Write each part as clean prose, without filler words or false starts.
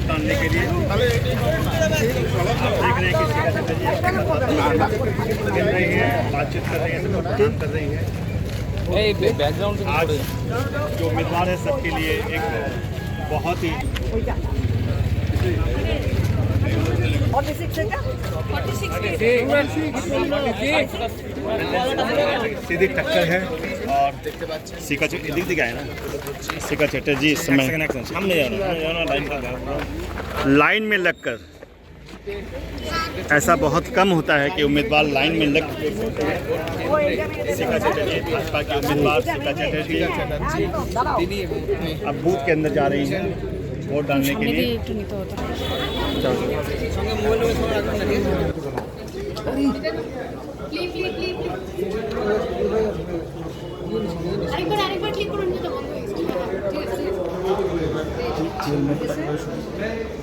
Vote डालने के लिए आप देख रहे हैं कि सीधा मिल रही है, बातचीत कर रही है, सब काम कर रही है। आज जो उम्मीदवार है सबके लिए एक बहुत ही सीधी टक्कर है। और सीका दिख है ना, सीका चटर्जी इस समय सामने जाना लाइन में लगकर। ऐसा बहुत कम होता है कि उम्मीदवार लाइन में लग। सीका चटर्जी भाजपा के उम्मीदवार सीका चटर्जी अब बूथ के अंदर जा रही हैं वोट डालने के लिए।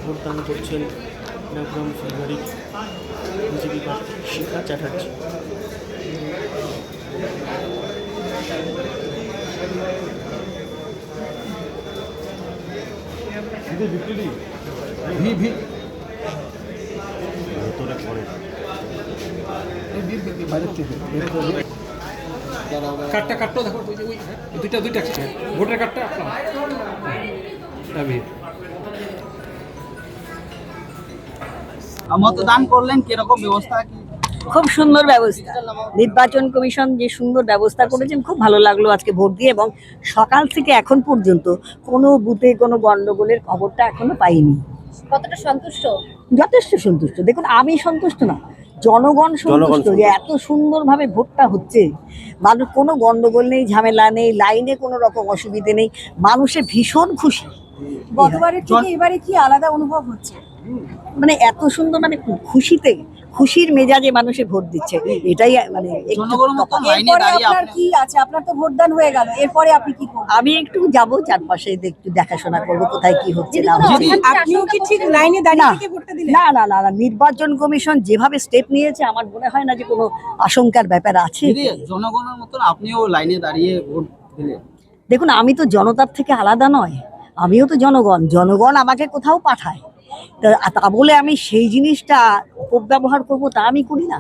ভোটদান করছেন নবগ্রাম ফুলবাড়ির বিজেপি প্রার্থী শিখা চ্যাটার্জি। কার্ডটা কাটলো দেখো, দুইটা ভোটার কার্ডটা মতদান করলেন, কিরকম ব্যবস্থা? খুব সুন্দর ব্যবস্থা, নির্বাচন কমিশন যে সুন্দর ব্যবস্থা করেছেন, খুব ভালো লাগলো আজকে ভোট দিয়ে। এবং সকাল থেকে এখন পর্যন্ত কোনো বুথে কোনো গন্ডগোলের খবরটা এখনো পাইনি। কতটা সন্তুষ্ট? যথেষ্ট সন্তুষ্ট। দেখুন, আমি সন্তুষ্ট না, জনগণ সন্তুষ্ট যে এত সুন্দরভাবে ভোটটা হচ্ছে। মানুষ কোনো গন্ডগোল নেই, ঝামেলা নেই, লাইনে কোনো রকম অসুবিধে নেই, মানুষে ভীষণ খুশি। গতবারের থেকে এবারে কি আলাদা অনুভব হচ্ছে? মানে এত সুন্দর, মানে খুশিতে, খুশির মেজাজে মানুষে ভোট দিচ্ছে, এটাই মানে আপনার কি আছে? আপনার তো ভোটদান হয়ে গেল, এরপরে আপনি কি করবেন? আমি একটু যাবো চারপাশে, একটু দেখাশোনা করবো কোথায় কি হচ্ছে না হচ্ছে। আপনিও কি ঠিক লাইনে দাঁড়িয়ে থেকে ভোটটা দিলেন? না না না না, নির্বাচন কমিশন যেভাবে স্টেপ নিয়েছে আমার মনে হয় না যে কোনো আশঙ্কার ব্যাপার আছে। জনগণের মতন আপনিও লাইনে দাঁড়িয়ে ভোট দিলেন। দেখুন, আমি তো জনতার থেকে আলাদা নয়, আমিও তো জনগণ। জনগণ আমাকে কোথাও পাঠায়, তা বলে আমি সেই জিনিসটা অপব্যবহার করবো তা আমি করি না।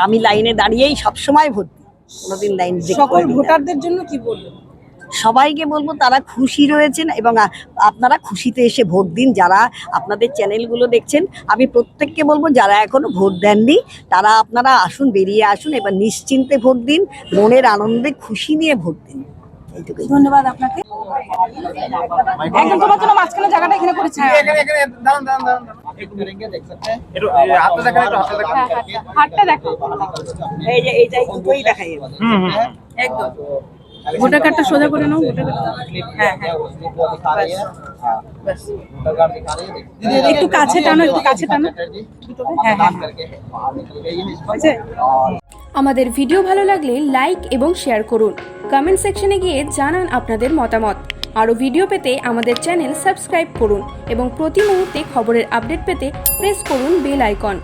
আমি লাইনে দাঁড়িয়েই সবসময় ভোট দিই, কোনোদিন লাইন। সকল ভোটারদের জন্য কি বলবেন? সবাইকে বলবো তারা খুশি রয়েছেন এবং আপনারা খুশিতে এসে ভোট দিন। যারা আপনাদের চ্যানেলগুলো দেখছেন, আমি প্রত্যেককে বলবো যারা এখনো ভোট দেননি তারা আপনারা আসুন, বেরিয়ে আসুন, এবার নিশ্চিন্তে ভোট দিন, মনের আনন্দে খুশি নিয়ে ভোট দিন। ধন্যবাদ আপনাকে। একদম তোমার জন্য মাঝখানে জায়গাটা এখানে করেছি। হাতটা দেখো, এই যে এইটাই দুটোই দেখাই একদম ভোটার কার্ডটা সোজা করে নাও। একটু কাছে টানো, একটু কাছে টানো। আমাদের ভিডিও ভালো লাগলে লাইক এবং শেয়ার করুন। কমেন্ট সেকশনে গিয়ে জানান আপনাদের মতামত। আরও ভিডিও পেতে আমাদের চ্যানেল সাবস্ক্রাইব করুন এবং প্রতি মুহূর্তে খবরের আপডেট পেতে প্রেস করুন বেল আইকন।